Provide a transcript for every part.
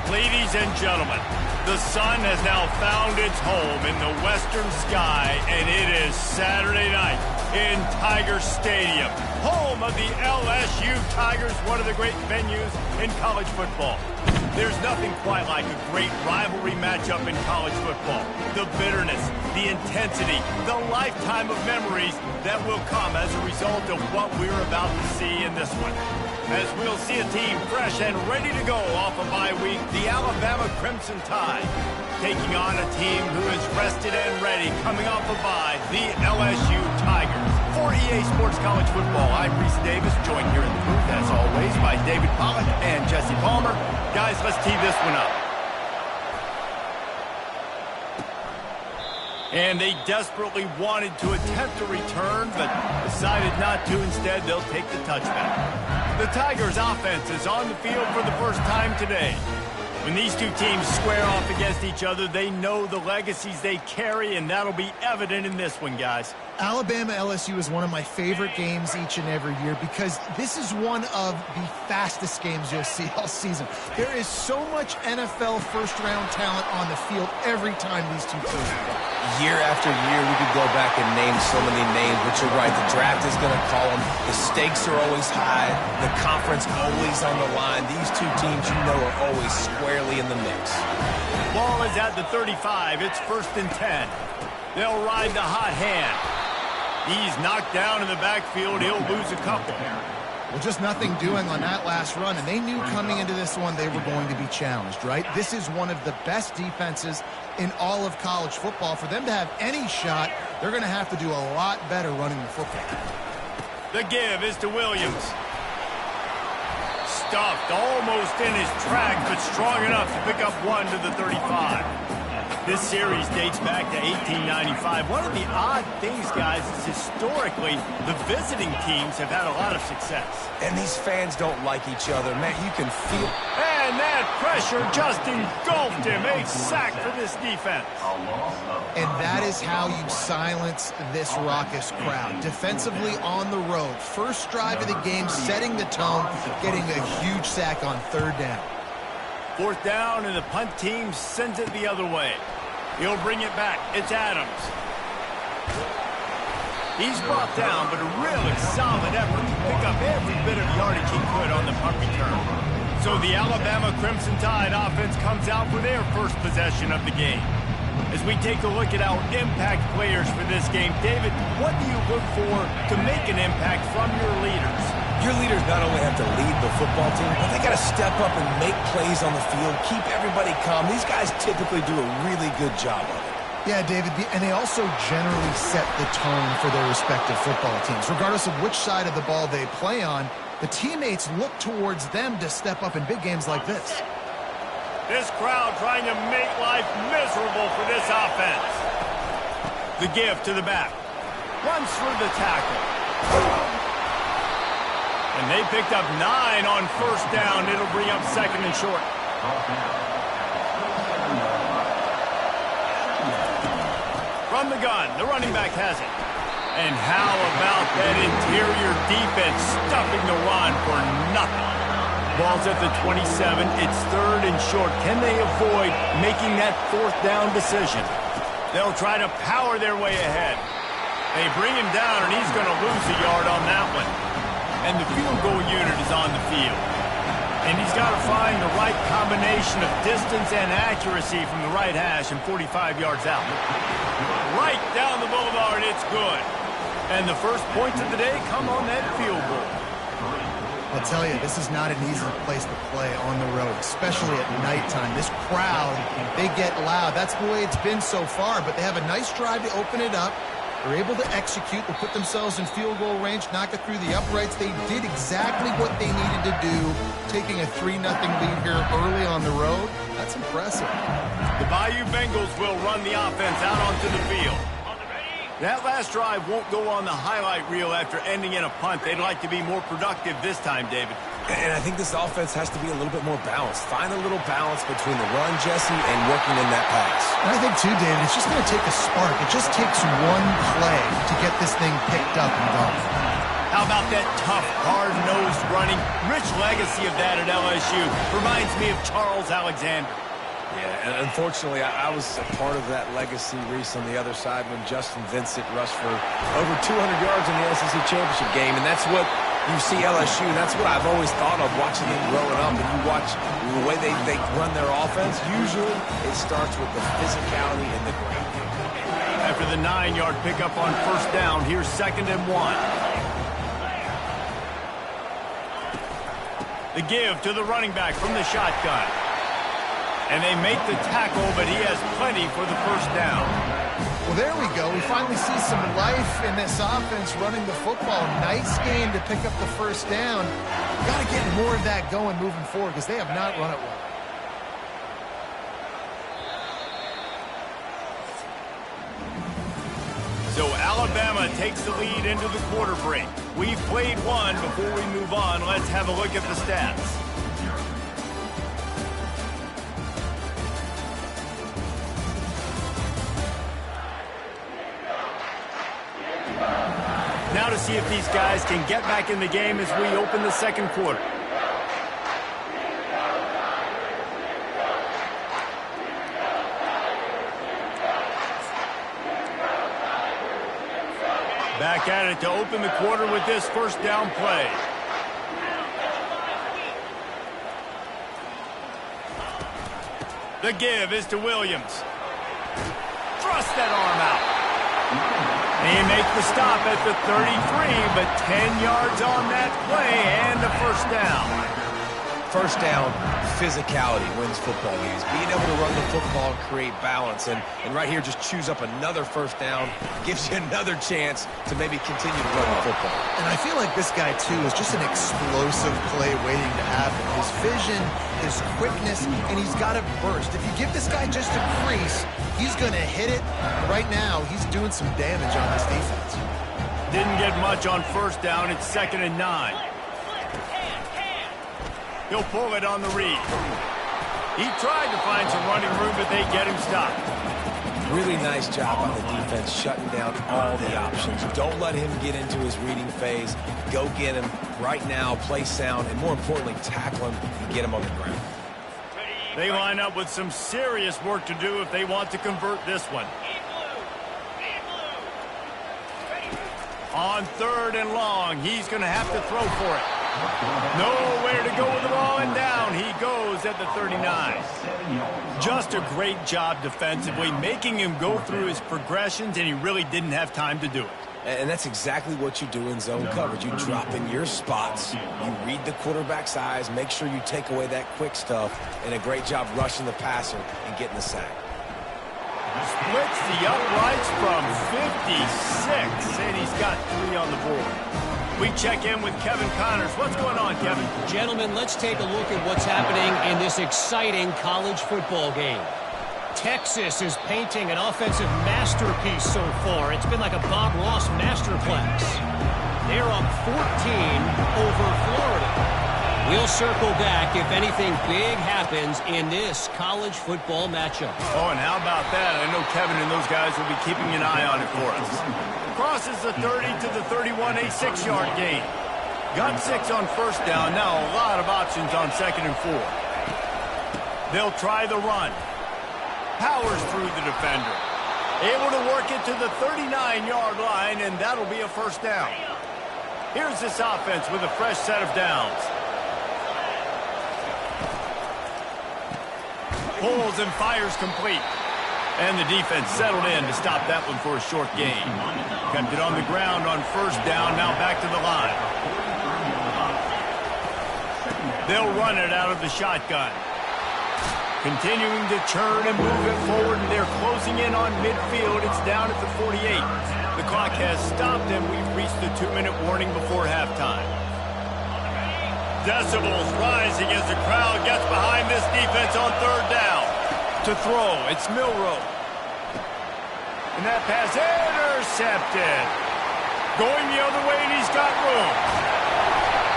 Ladies and gentlemen, the sun has now found its home in the western sky, and it is Saturday night in Tiger Stadium, home of the LSU Tigers, one of the great venues in college football. There's nothing quite like a great rivalry matchup in college football. The bitterness, the intensity, the lifetime of memories that will come as a result of what we're about to see in this one. As we'll see a team fresh and ready to go off a bye week, the Alabama Crimson Tide taking on a team who is rested and ready coming off a bye, the LSU Tigers. For EA Sports College Football, I'm Reese Davis, joined here in the booth, as always, by David Pollack and Jesse Palmer. Guys, let's tee this one up. And they desperately wanted to attempt a return, but decided not to. Instead, they'll take the touchback. The Tigers' offense is on the field for the first time today. When these two teams square off against each other, they know the legacies they carry, and that'll be evident in this one, guys. Alabama-LSU is one of my favorite games each and every year because this is one of the fastest games you'll see all season. There is so much NFL first-round talent on the field every time these two teams play. Year after year, we could go back and name so many names, but you're right, the draft is going to call them. The stakes are always high. The conference always on the line. These two teams, you know, are always squarely in the mix. Ball is at the 35. It's 1st and 10. They'll ride the hot hand. He's knocked down in the backfield. He'll lose a couple. Well, just nothing doing on that last run, and they knew coming into this one they were going to be challenged, right? This is one of the best defenses in all of college football. For them to have any shot, they're going to have to do a lot better running the football. The give is to Williams. Stuffed almost in his tracks, but strong enough to pick up one to the 35. This series dates back to 1895. One of the odd things, guys, is historically the visiting teams have had a lot of success. And these fans don't like each other. Man, you can feel... And that pressure just engulfed him. A sack for this defense. And that is how you silence this raucous crowd. Defensively on the road. First drive of the game, setting the tone, getting a huge sack on 3rd down. 4th down, and the punt team sends it the other way. He'll bring it back. It's Adams. He's brought down, but a really solid effort to pick up every bit of yardage he could on the punt return. So the Alabama Crimson Tide offense comes out for their first possession of the game. As we take a look at our impact players for this game, David, what do you look for to make an impact from your leaders? Your leaders not only have to lead the football team, but they got to step up and make plays on the field, keep everybody calm. These guys typically do a really good job of it. Yeah, David, and they also generally set the tone for their respective football teams. Regardless of which side of the ball they play on, the teammates look towards them to step up in big games like this. This crowd trying to make life miserable for this offense. The give to the back. Runs through the tackle. And they picked up 9 on 1st down. It'll bring up 2nd and short. From the gun, the running back has it. And how about that interior defense stuffing the run for nothing? Ball's at the 27. It's 3rd and short. Can they avoid making that 4th down decision? They'll try to power their way ahead. They bring him down, and he's going to lose a yard on that one. And the field goal unit is on the field. And he's got to find the right combination of distance and accuracy from the right hash and 45 yards out. Right down the boulevard, it's good. And the first points of the day come on that field goal. I'll tell you, this is not an easy place to play on the road, especially at nighttime. This crowd, they get loud. That's the way it's been so far, but they have a nice drive to open it up. They're able to execute. They put themselves in field goal range, knock it through the uprights. They did exactly what they needed to do, taking a 3-0 lead here early on the road. That's impressive. The Bayou Bengals will run the offense out onto the field. That last drive won't go on the highlight reel after ending in a punt. They'd like to be more productive this time, David. And I think this offense has to be a little bit more balanced. Find a little balance between the run, Jesse, and working in that pass. And I think, too, David, it's just going to take a spark. It just takes one play to get this thing picked up and going. How about that tough, hard-nosed running? Rich legacy of that at LSU. Reminds me of Charles Alexander. Yeah, and unfortunately, I was a part of that legacy, Reese, on the other side when Justin Vincent rushed for over 200 yards in the SEC Championship game, and that's what you see LSU. That's what I've always thought of watching them growing up, and you watch the way they run their offense. Usually, it starts with the physicality and the ground. After the 9-yard pickup on first down, here's 2nd and 1. The give to the running back from the shotgun. And they make the tackle, but he has plenty for the first down. Well, there we go. We finally see some life in this offense running the football. Nice game to pick up the first down. Got to get more of that going moving forward because they have not run it well. So Alabama takes the lead into the quarter break. We've played one. Before we move on, let's have a look at the stats. Now to see if these guys can get back in the game as we open the second quarter. Back at it to open the quarter with this first down play. The give is to Williams. Thrust that arm out. He makes the stop at the 33, but 10 yards on that play and a first down. First down, physicality wins football games. Being able to run the football and create balance. And right here, just choose up another first down. Gives you another chance to maybe continue to run the football. And I feel like this guy, too, is just an explosive play waiting to happen. His vision, his quickness, and he's got a burst. If you give this guy just a crease, he's going to hit it. Right now, he's doing some damage on this defense. Didn't get much on first down. It's 2nd and 9. He'll pull it on the read. He tried to find some running room, but they get him stopped. Really nice job on the defense, shutting down all the options. Don't let him get into his reading phase. Go get him right now, play sound, and more importantly, tackle him and get him on the ground. They line up with some serious work to do if they want to convert this one. On 3rd and long, he's going to have to throw for it. Nowhere to go with the ball, and down he goes at the 39. Just a great job defensively, making him go through his progressions, and he really didn't have time to do it. And that's exactly what you do in zone coverage. You drop in your spots, you read the quarterback's eyes, make sure you take away that quick stuff, and a great job rushing the passer and getting the sack. Splits the uprights from 56, and he's got 3 on the board. We check in with Kevin Connors. What's going on, Kevin? Gentlemen, let's take a look at what's happening in this exciting college football game. Texas is painting an offensive masterpiece so far. It's been like a Bob Ross masterclass. They're up 14 over Florida. We'll circle back if anything big happens in this college football matchup. Oh, and how about that? I know Kevin and those guys will be keeping an eye on it for us. Crosses the 30 to the 31, a 6-yard gain. Got 6 on first down. Now a lot of options on 2nd and 4. They'll try the run. Powers through the defender. Able to work it to the 39-yard line, and that'll be a first down. Here's this offense with a fresh set of downs. Pulls and fires complete. And the defense settled in to stop that one for a short gain. Kept it on the ground on first down, now back to the line. They'll run it out of the shotgun. Continuing to churn and move it forward, and they're closing in on midfield. It's down at the 48. The clock has stopped, and we've reached the 2-minute warning before halftime. Decibels rising as the crowd gets behind this defense on 3rd down. To throw, it's Milroe. And that pass intercepted. Going the other way, and he's got room.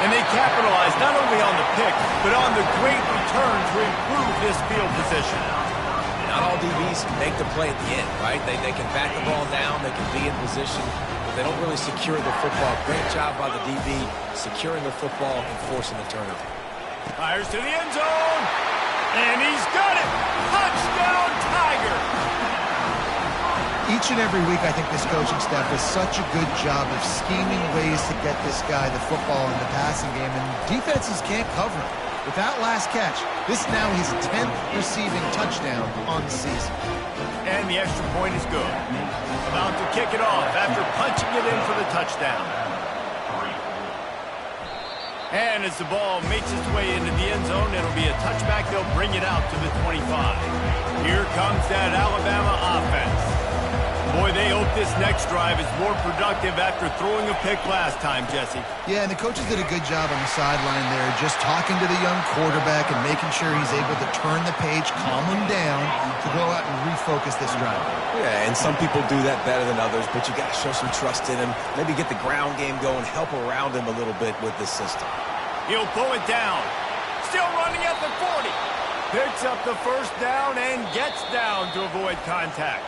And they capitalize not only on the pick, but on the great return to improve this field position. Not all DBs make the play at the end, right? They can back the ball down, they can be in position. but they don't really secure the football. Great job by the DB securing the football and forcing the turnover. Fires to the end zone, and he's got it. Touchdown, Tiger. Each and every week, I think this coaching staff does such a good job of scheming ways to get this guy the football in the passing game, and defenses can't cover him. With that last catch, this is now his 10th receiving touchdown on the season. And the extra point is good. About to kick it off after punching it in for the touchdown. And as the ball makes its way into the end zone, it'll be a touchback. They'll bring it out to the 25. Here comes that Alabama offense. Boy, they hope this next drive is more productive after throwing a pick last time, Jesse. Yeah, and the coaches did a good job on the sideline there, just talking to the young quarterback and making sure he's able to turn the page, calm him down, to go out and refocus this drive. Yeah, and some people do that better than others, but you got to show some trust in him. Maybe get the ground game going, help around him a little bit with this system. He'll pull it down. Still running at the 40. Picks up the first down and gets down to avoid contact.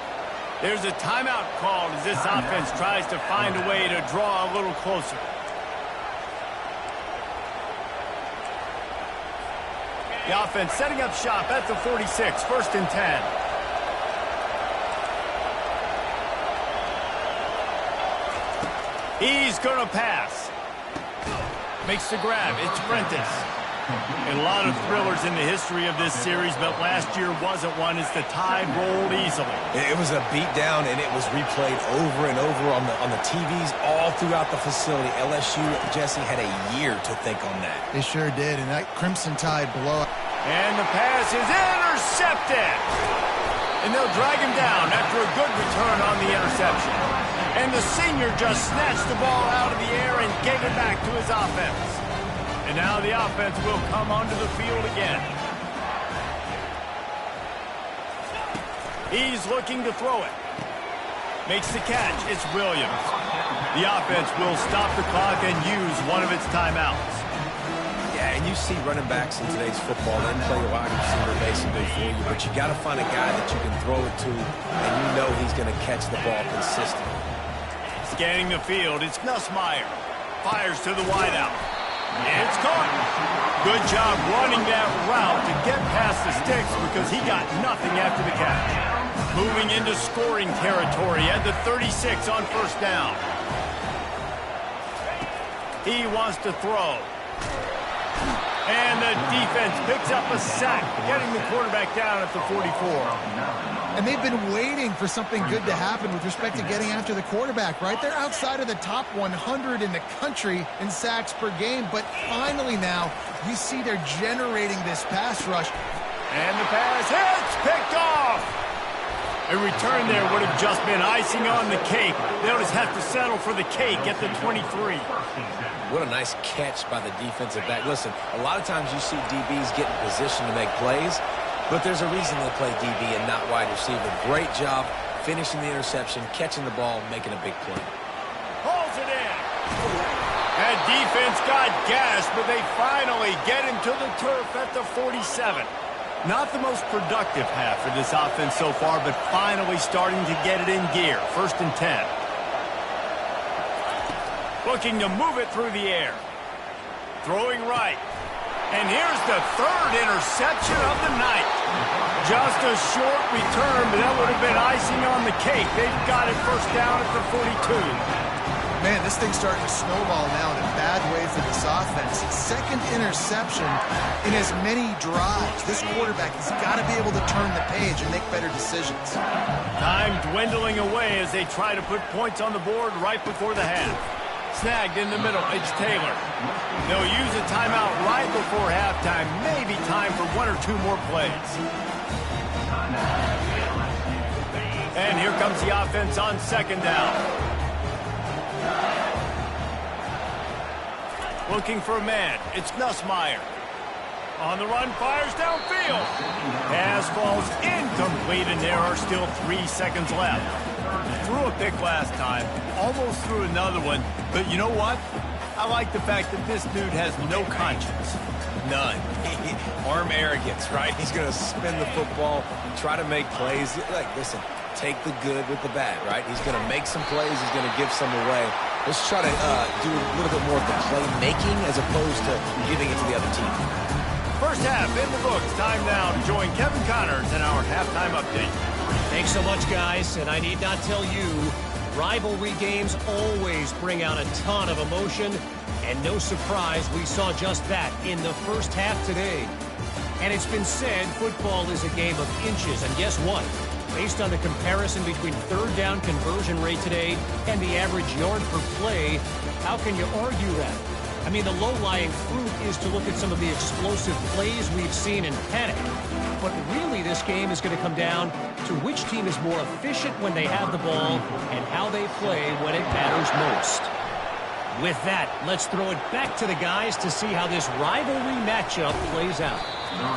There's a timeout called as this offense tries to find a way to draw a little closer. The offense setting up shop at the 46, 1st and 10. He's going to pass. Makes the grab. It's Prentice. And a lot of thrillers in the history of this series, but last year wasn't one as the tide rolled easily. It was a beatdown, and it was replayed over and over on the TVs all throughout the facility. LSU, Jesse, had a year to think on that. They sure did, and that Crimson Tide blowout. And the pass is intercepted. And they'll drag him down after a good return on the interception. And the senior just snatched the ball out of the air and gave it back to his offense. And now the offense will come onto the field again. He's looking to throw it. Makes the catch. It's Williams. The offense will stop the clock and use one of its timeouts. Yeah, and you see running backs in today's football, they play a wide receiver basically for you, but you got to find a guy that you can throw it to, and you know he's going to catch the ball consistently. Scanning the field, it's Nussmeier. Fires to the wideout. It's caught. Good job running that route to get past the sticks because he got nothing after the catch. Moving into scoring territory at the 36 on 1st down. He wants to throw. And the defense picks up a sack, getting the quarterback down at the 44. And they've been waiting for something good to happen with respect to getting after the quarterback, right? They're outside of the top 100 in the country in sacks per game, but finally now we see they're generating this pass rush. And the pass hits, picked off. A return there would have just been icing on the cake. They'll just have to settle for the cake at the 23. What a nice catch by the defensive back. Listen, a lot of times you see DBs get in position to make plays, but there's a reason they play DB and not wide receiver. Great job finishing the interception, catching the ball, making a big play. Pulls it in. That defense got gashed, but they finally get him to the turf at the 47. Not the most productive half for this offense so far, but finally starting to get it in gear. 1st and 10. Looking to move it through the air. Throwing right. And here's the 3rd interception of the night. Just a short return, but that would have been icing on the cake. They've got it 1st down at the 42. Man, this thing's starting to snowball now in a bad way for this offense. 2nd interception in as many drives. This quarterback has got to be able to turn the page and make better decisions. Time dwindling away as they try to put points on the board right before the half. Snagged in the middle, it's Taylor. They'll use a timeout right before halftime. Maybe time for 1 or 2 more plays. And here comes the offense on 2nd down. Looking for a man. It's Nussmeier. On the run, fires downfield. Pass falls incomplete, and there are still 3 seconds left. Threw a pick last time, almost threw another one, but you know what? I like the fact that this dude has no conscience. None. Arm arrogance, right? He's going to spin the football, try to make plays. Like, listen, take the good with the bad, right? He's going to make some plays. He's going to give some away. Let's try to do a little bit more of the playmaking as opposed to giving it to the other team. First half in the books. Time now to join Kevin Connors in our halftime update. Thanks so much, guys. And I need not tell you, rivalry games always bring out a ton of emotion. And no surprise, we saw just that in the first half today. And it's been said football is a game of inches. And guess what? Based on the comparison between third down conversion rate today and the average yard per play, how can you argue that? I mean, the low-lying fruit is to look at some of the explosive plays we've seen in panic. But really, this game is going to come down to which team is more efficient when they have the ball and how they play when it matters most. With that, let's throw it back to the guys to see how this rivalry matchup plays out.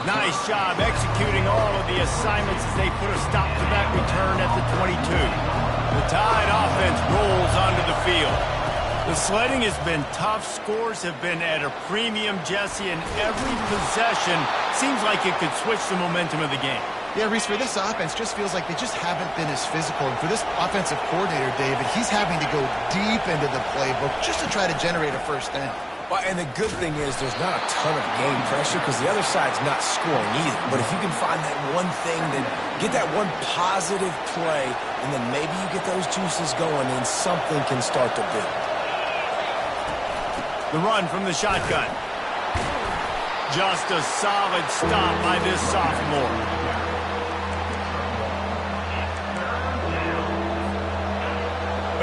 Nice job executing all of the assignments as they put a stop to that return at the 22. The Tide offense rolls onto the field. The sledding has been tough. Scores have been at a premium, Jesse, and every possession seems like it could switch the momentum of the game. Yeah, Reese, for this offense, just feels like they just haven't been as physical. And for this offensive coordinator, David, he's having to go deep into the playbook just to try to generate a first down. Well, and the good thing is there's not a ton of game pressure because the other side's not scoring either. But if you can find that one thing, then get that one positive play, and then maybe you get those juices going and something can start to build. The run from the shotgun. Just a solid stop by this sophomore.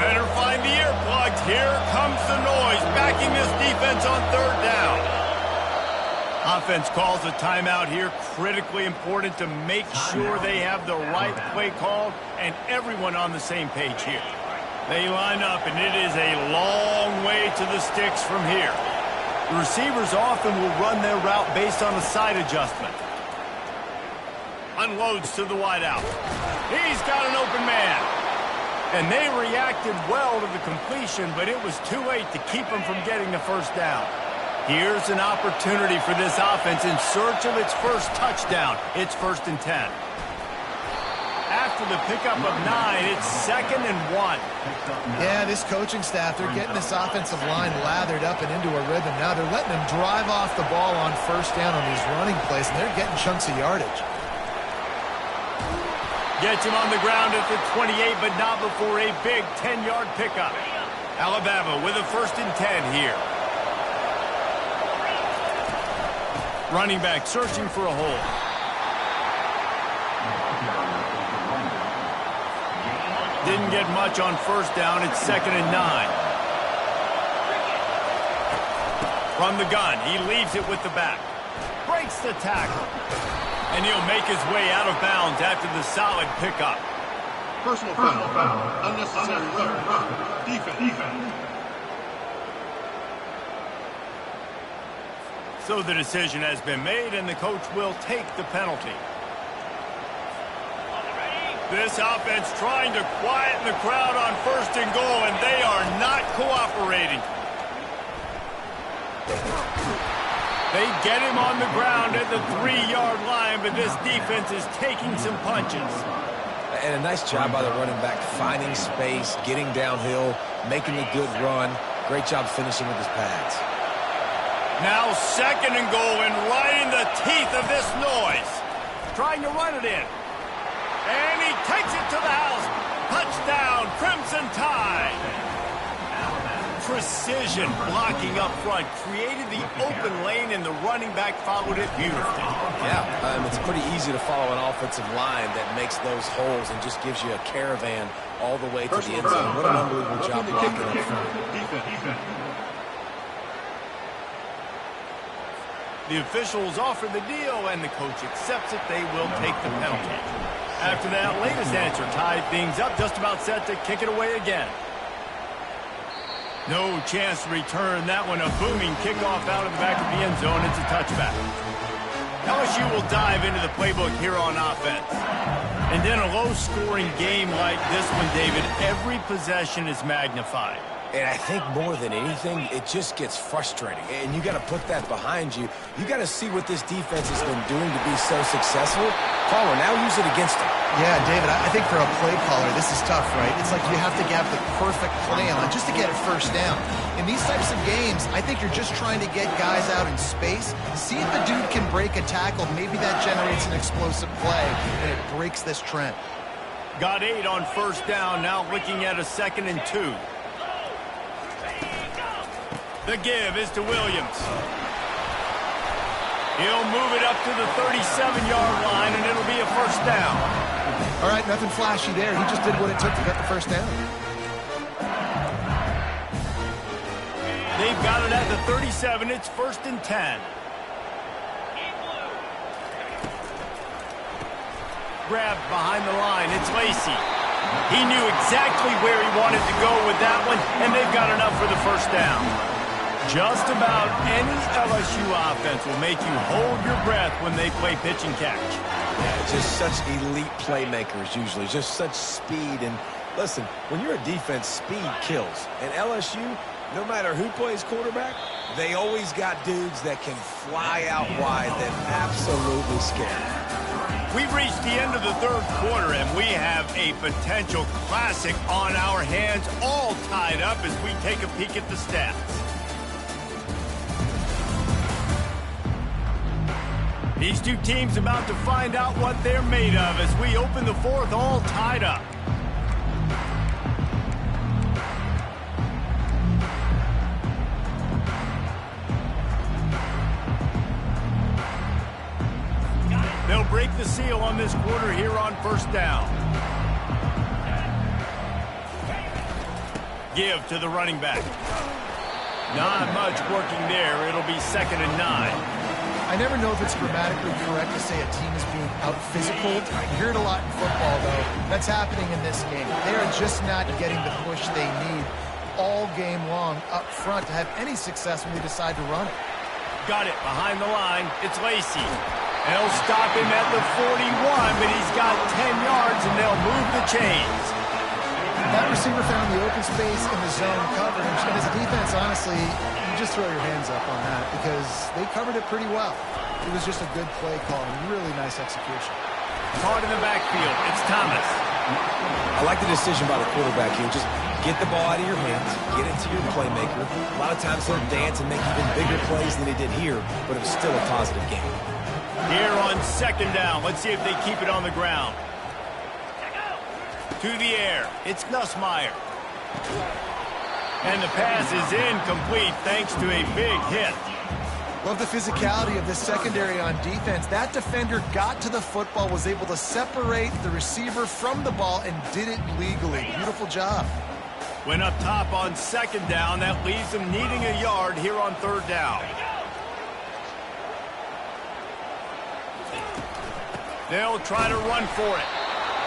Better find the earplugs. Here comes the noise, backing this defense on third down. Offense calls a timeout here. Critically important to make sure they have the right play called and everyone on the same page here. They line up, and it is a long way to the sticks from here. The receivers often will run their route based on a side adjustment. Unloads to the wideout. He's got an open man. And they reacted well to the completion, but it was too late to keep them from getting the first down. Here's an opportunity for this offense in search of its first touchdown. It's 1st and 10. After the pickup of 9, it's 2nd and 1. Yeah, this coaching staff, they're getting this offensive line lathered up and into a rhythm. Now they're letting them drive off the ball on first down on these running plays, and they're getting chunks of yardage. Gets him on the ground at the 28, but not before a big 10-yard pickup. Alabama with a 1st and 10 here. Running back searching for a hole. Didn't get much on first down. It's 2nd and 9. From the gun, he leaves it with the back. Breaks the tackle. And he'll make his way out of bounds after the solid pickup. Personal foul. Unnecessary roughness. Defense. So the decision has been made, and the coach will take the penalty. This offense trying to quieten the crowd on 1st and goal, and they are not cooperating. They get him on the ground at the 3-yard line, but this defense is taking some punches. And a nice job by the running back, finding space, getting downhill, making a good run. Great job finishing with his pads. Now 2nd and goal, and right in the teeth of this noise. Trying to run it in. And he takes it to the house. Touchdown, Crimson Tide. Precision blocking up front created the open lane, and the running back followed it beautifully. Yeah, it's pretty easy to follow an offensive line that makes those holes and just gives you a caravan all the way to the end zone. What an unbelievable job blocking up front. Defense. The officials offer the deal, and the coach accepts it. They will take the penalty. After that latest answer, tied things up, just about set to kick it away again. No chance to return that one. A booming kickoff out of the back of the end zone. It's a touchback. LSU will dive into the playbook here on offense. And in a low-scoring game like this one, David, every possession is magnified. And I think more than anything, it just gets frustrating. And you got to put that behind you. You got to see what this defense has been doing to be so successful. Caller, now use it against them. Yeah, David, I think for a play caller, this is tough, right? It's like you have to have the perfect play on just to get a first down. In these types of games, I think you're just trying to get guys out in space, see if the dude can break a tackle. Maybe that generates an explosive play, and it breaks this trend. Got 8 on first down, now looking at a 2nd and 2. The give is to Williams. He'll move it up to the 37-yard line, and it'll be a first down. All right, nothing flashy there. He just did what it took to get the first down. They've got it at the 37. It's 1st and 10. Grabbed behind the line. It's Lacy. He knew exactly where he wanted to go with that one, and they've got enough for the first down. Just about any LSU offense will make you hold your breath when they play pitch and catch. Yeah, just such elite playmakers usually, just such speed. And listen, when you're a defense, speed kills. And LSU, no matter who plays quarterback, they always got dudes that can fly out wide that absolutely scare. We've reached the end of the 3rd quarter, and we have a potential classic on our hands, all tied up as we take a peek at the stats. These two teams about to find out what they're made of as we open the 4th, all tied up. They'll break the seal on this quarter here on first down. Give to the running back. Not much working there. It'll be 2nd and 9. I never know if it's grammatically correct to say a team is being out-physical. You hear it a lot in football, though. That's happening in this game. They are just not getting the push they need all game long up front to have any success when they decide to run it. Got it behind the line. It's Lacy. They'll stop him at the 41, but he's got 10 yards, and they'll move the chains. That receiver found the open space in the zone coverage, and as a defense, honestly, you just throw your hands up on that because they covered it pretty well. It was just a good play call and really nice execution. Caught in the backfield. It's Thomas. I like the decision by the quarterback here. Just get the ball out of your hands, get it to your playmaker. A lot of times he'll dance and make even bigger plays than he did here, but it was still a positive game. Here on 2nd down. Let's see if they keep it on the ground. To the air. It's Nussmeier. And the pass is incomplete thanks to a big hit. Love the physicality of this secondary on defense. That defender got to the football, was able to separate the receiver from the ball, and did it legally. Beautiful job. Went up top on 2nd down. That leaves them needing a yard here on 3rd down. They'll try to run for it.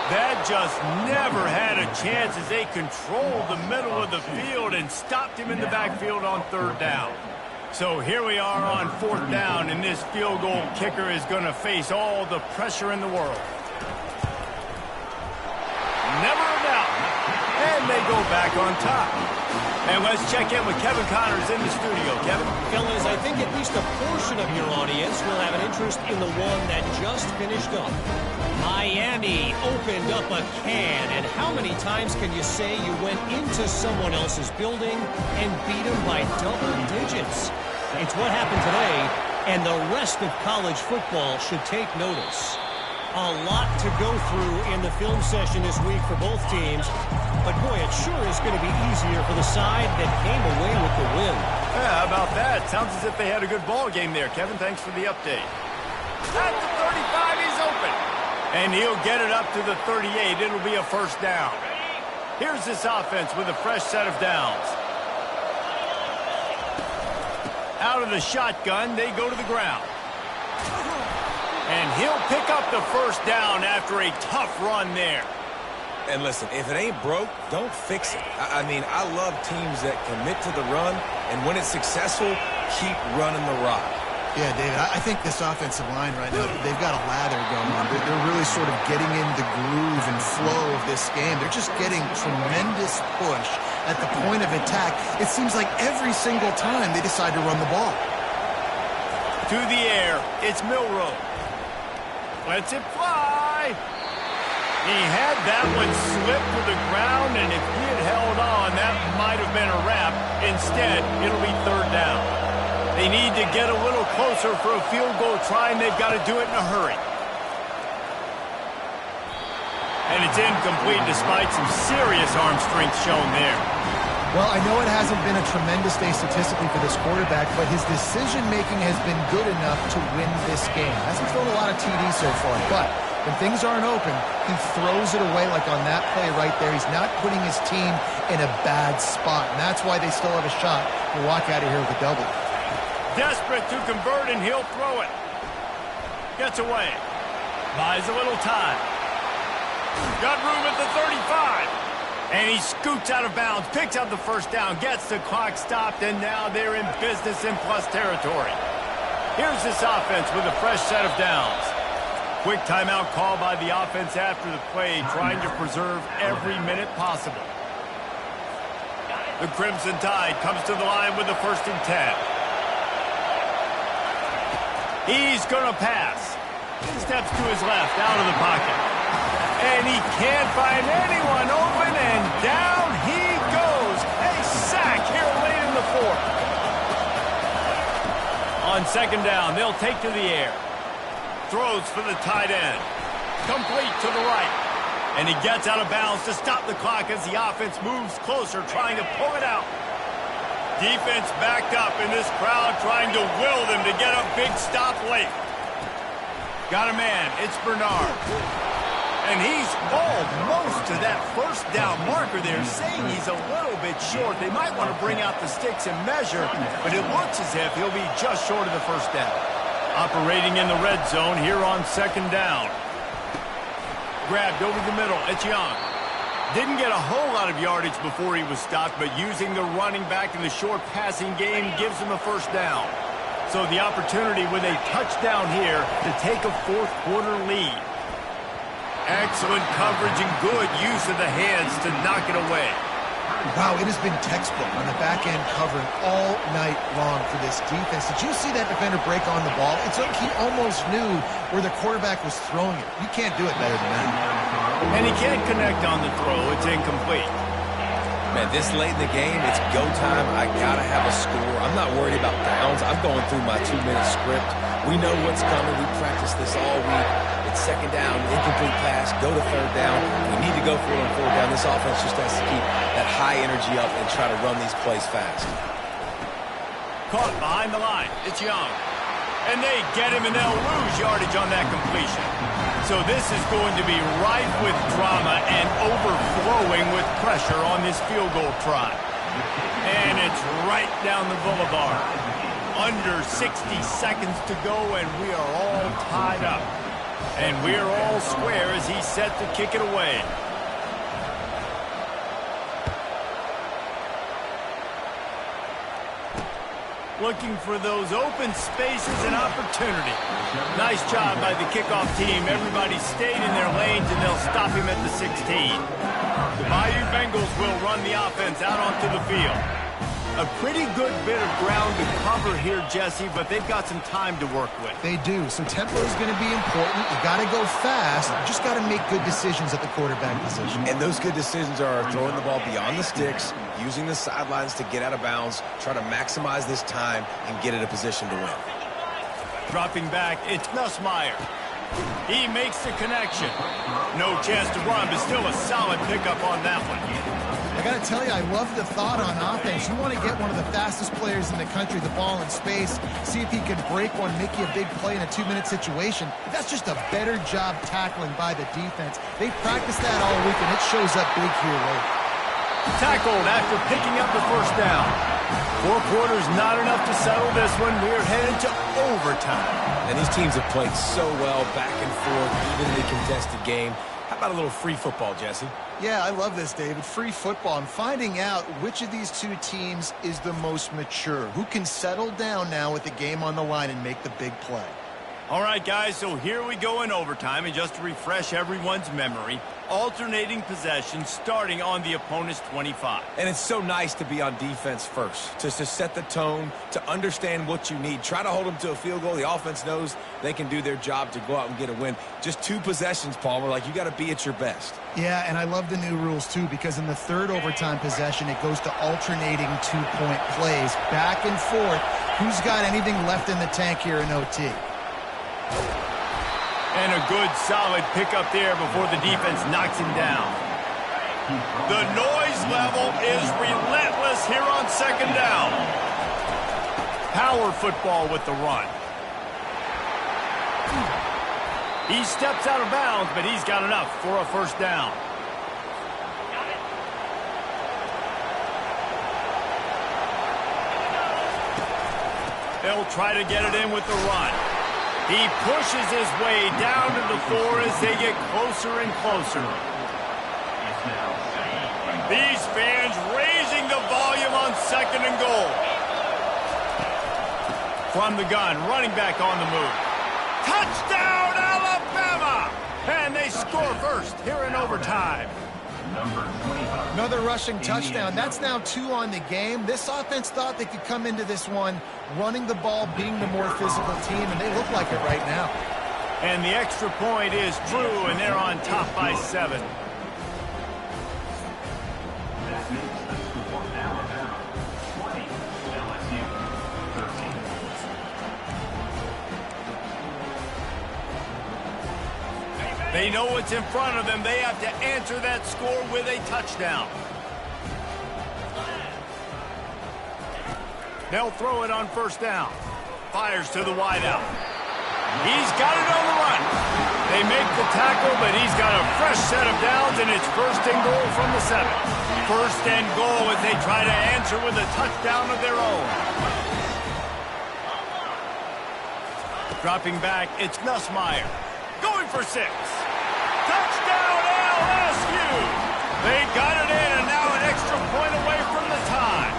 That just never had a chance as they controlled the middle of the field and stopped him in the backfield on 3rd down. So here we are on 4th down, and this field goal kicker is going to face all the pressure in the world. Never a doubt. And they go back on top. And let's check in with Kevin Connors in the studio. Kevin? Fellas, I think at least a portion of your audience will have an interest in the one that just finished up. Miami opened up a can, and how many times can you say you went into someone else's building and beat them by double digits? It's what happened today, and the rest of college football should take notice. A lot to go through in the film session this week for both teams, but boy, it sure is going to be easier for the side that came away with the win. Yeah, how about that? Sounds as if they had a good ball game there. Kevin, thanks for the update. At the 35, he's open. And he'll get it up to the 38. It'll be a first down. Here's this offense with a fresh set of downs. Out of the shotgun, they go to the ground. And he'll pick up the first down after a tough run there. And listen, if it ain't broke, don't fix it. I mean, I love teams that commit to the run, and when it's successful, keep running the rock. Yeah, David, I think this offensive line right now, they've got a lather going on. They're really really sort of getting in the groove and flow of this game. They're just getting tremendous push at the point of attack. It seems like every single time they decide to run the ball. To the air, it's Milroe. Lets it fly. He had that one slip to the ground, and if he had held on, that might have been a wrap. Instead, it'll be third down. They need to get a little closer for a field goal try, and they've got to do it in a hurry. And it's incomplete despite some serious arm strength shown there. Well, I know it hasn't been a tremendous day statistically for this quarterback, but his decision-making has been good enough to win this game. Hasn't thrown a lot of TDs so far, but when things aren't open, he throws it away like on that play right there. He's not putting his team in a bad spot, and that's why they still have a shot to walk out of here with a W. Desperate to convert, and he'll throw it. Gets away. Buys a little time. Got room at the 35. And he scoots out of bounds, picks up the first down, gets the clock stopped, and now they're in business in plus territory. Here's this offense with a fresh set of downs. Quick timeout call by the offense after the play, trying to preserve every minute possible. The Crimson Tide comes to the line with the 1st and 10. He's going to pass. Steps to his left, out of the pocket. And he can't find anyone open, and down he goes. A sack here late in the 4th. On 2nd down, they'll take to the air. Throws for the tight end. Complete to the right. And he gets out of bounds to stop the clock as the offense moves closer, trying to pull it out. Defense backed up in this crowd, trying to will them to get a big stop late. Got a man. It's Bernard. And he's almost to that 1st down marker there, saying he's a little bit short. They might want to bring out the sticks and measure, but it looks as if he'll be just short of the 1st down. Operating in the red zone here on 2nd down. Grabbed over the middle. It's Young. Didn't get a whole lot of yardage before he was stopped, but using the running back in the short passing game gives him a 1st down. So the opportunity with a touchdown here to take a 4th quarter lead. Excellent coverage and good use of the hands to knock it away. Wow, it has been textbook on the back end covering all night long for this defense. Did you see that defender break on the ball? It's like he almost knew where the quarterback was throwing it. You can't do it better than that. And he can't connect on the throw. It's incomplete. Man, this late in the game, it's go time. I got to have a score. I'm not worried about downs. I'm going through my 2-minute script. We know what's coming. We practiced this all week. It's 2nd down, incomplete pass, go to 3rd down. We need to go for it on 4th down. This offense just has to keep that high energy up and try to run these plays fast. Caught behind the line. It's Young. And they get him, and they'll lose yardage on that completion. So this is going to be rife with drama and overflowing with pressure on this field goal try. And it's right down the boulevard. Under 60 seconds to go, and we are all tied up. And we're all square as he's set to kick it away. Looking for those open spaces and opportunity. Nice job by the kickoff team. Everybody stayed in their lanes, and they'll stop him at the 16. The Bayou Bengals will run the offense out onto the field. A pretty good bit of ground to cover here, Jesse, but they've got some time to work with. They do. So tempo is going to be important. You got to go fast. You just got to make good decisions at the quarterback position. And those good decisions are throwing the ball beyond the sticks, using the sidelines to get out of bounds, try to maximize this time and get in a position to win. Dropping back, it's Nussmeier. He makes the connection. No chance to run, but still a solid pickup on that one. I got to tell you, I love the thought on offense. You want to get one of the fastest players in the country the ball in space, see if he can break one, make you a big play in a 2-minute situation. But that's just a better job tackling by the defense. They practiced that all week, and it shows up big here late. Tackled after picking up the 1st down. 4 quarters not enough to settle this one. We're headed to overtime. And these teams have played so well, back and forth, evenly contested game. How about a little free football, Jesse? Yeah, I love this, David. Free football. And finding out which of these two teams is the most mature. Who can settle down now with the game on the line and make the big play. All right, guys, so here we go in overtime, and just to refresh everyone's memory, alternating possession starting on the opponent's 25. And it's so nice to be on defense first, just to set the tone, to understand what you need. Try to hold them to a field goal. The offense knows they can do their job to go out and get a win. Just 2 possessions, Palmer, like you got to be at your best. Yeah, and I love the new rules, too, because in the third overtime possession, it goes to alternating 2-point plays, back and forth. Who's got anything left in the tank here in OT? And a good, solid pickup there before the defense knocks him down. The noise level is relentless here on second down. Power football with the run. He steps out of bounds, but he's got enough for a first down. They'll try to get it in with the run. He pushes his way down to the 4 as they get closer and closer. These fans raising the volume on second and goal. From the gun, running back on the move. Touchdown, Alabama! And they score first here in overtime. Another rushing touchdown. That's now 2 on the game. This offense thought they could come into this one running the ball, being the more physical team, and they look like it right now. And the extra point is true, and they're on top by 7. They know what's in front of them. They have to answer that score with a touchdown. They'll throw it on first down. Fires to the wideout. He's got it on the run. They make the tackle, but he's got a fresh set of downs, and it's first and goal from the 7. First and goal as they try to answer with a touchdown of their own. Dropping back, it's Nussmeier. Going for 6. Touchdown, LSU! They got it in, and now an extra point away from the tie.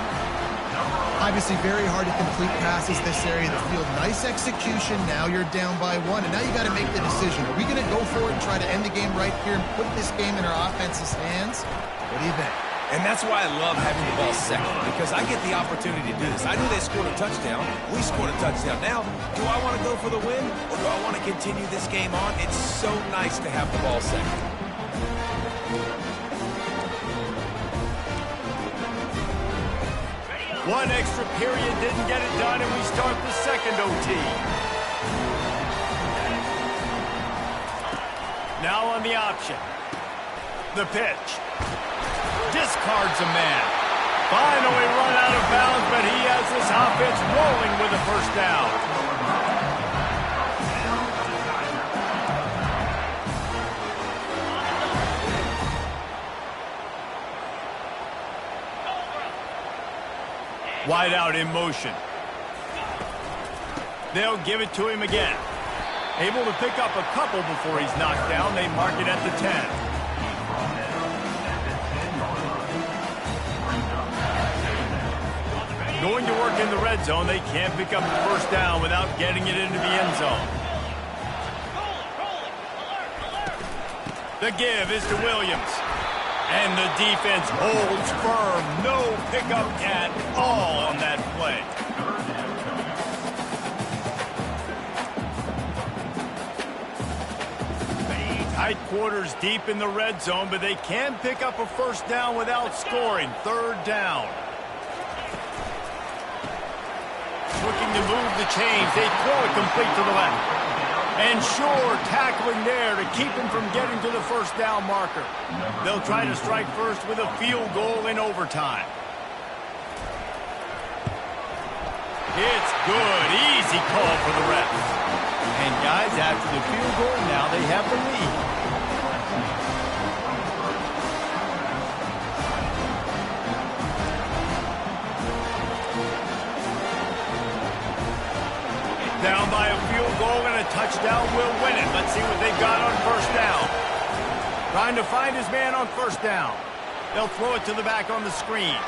Obviously very hard to complete passes this area of the field. Nice execution. Now you're down by 1, and now you got to make the decision. Are we going to go for it and try to end the game right here and put this game in our offense's hands? What do you think? And that's why I love having the ball second, because I get the opportunity to do this. I knew they scored a touchdown. We scored a touchdown. Now, do I want to go for the win, or do I want to continue this game on? It's so nice to have the ball second. One extra period didn't get it done, and we start the second OT. Now on the option. The pitch. Discards a man. Finally run out of bounds, but he has this offense rolling with a first down. Wide out in motion. They'll give it to him again. Able to pick up a couple before he's knocked down. They mark it at the 10. Going to work in the red zone. They can't pick up the first down without getting it into the end zone. The give is to Williams. And the defense holds firm. No pickup at all on that play. Tight quarters deep in the red zone, but they can pick up a first down without scoring. Third down. Looking to move the chains. They throw it complete to the left. And Shore tackling there to keep him from getting to the first down marker. They'll try to strike first with a field goal in overtime. It's good. Easy call for the refs. And guys, after the field goal, now they have the lead. Down by a field goal and a touchdown will win it. Let's see what they've got on first down. Trying to find his man on first down. They'll throw it to the back on the screen.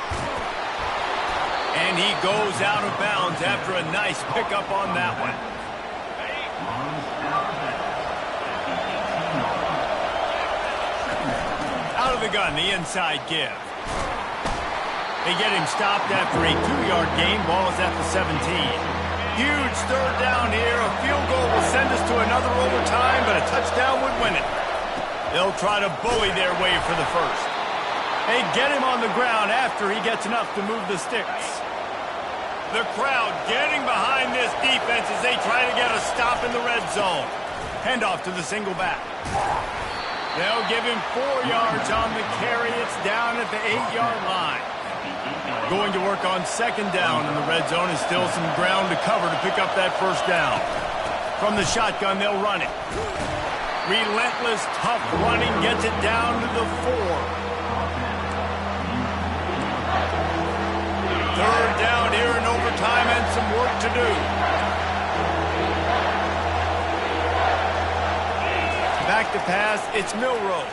And he goes out of bounds after a nice pickup on that one. the gun, the inside give. They get him stopped after a 2-yard gain. Ball is at the 17. Huge third down here. A field goal will send us to another overtime, but a touchdown would win it. They'll try to bully their way for the first. They get him on the ground after he gets enough to move the sticks. The crowd getting behind this defense as they try to get a stop in the red zone. Handoff to the single back. They'll give him 4 yards on the carry. It's down at the 8-yard line. Going to work on second down in the red zone is still some ground to cover to pick up that first down. From the shotgun, they'll run it. Relentless, tough running gets it down to the 4. Third down here in overtime and some work to do. Back to pass, it's Milroe.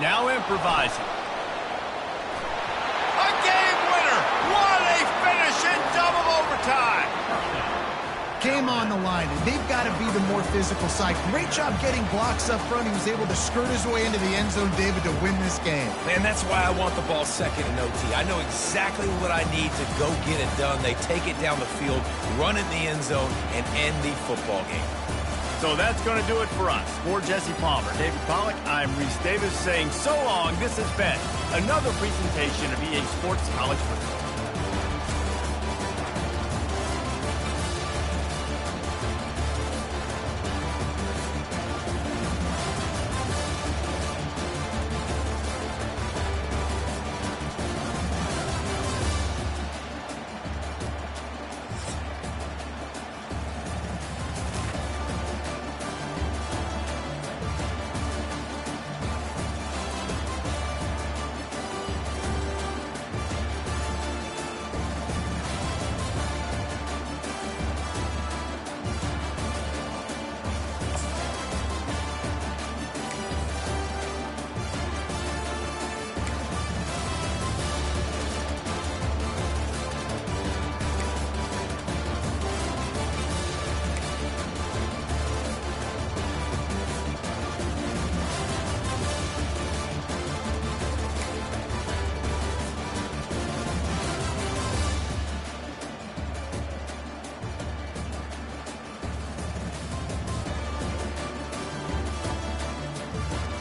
Now improvising. A game winner! What a finish in double overtime! Game on the line, and they've got to be the more physical side. Great job getting blocks up front. He was able to skirt his way into the end zone, David, to win this game. Man, that's why I want the ball second in OT. I know exactly what I need to go get it done. They take it down the field, run in the end zone, and end the football game. So that's going to do it for us. For Jesse Palmer, David Pollack, I'm Reese Davis saying so long. This has been another presentation of EA Sports College Football.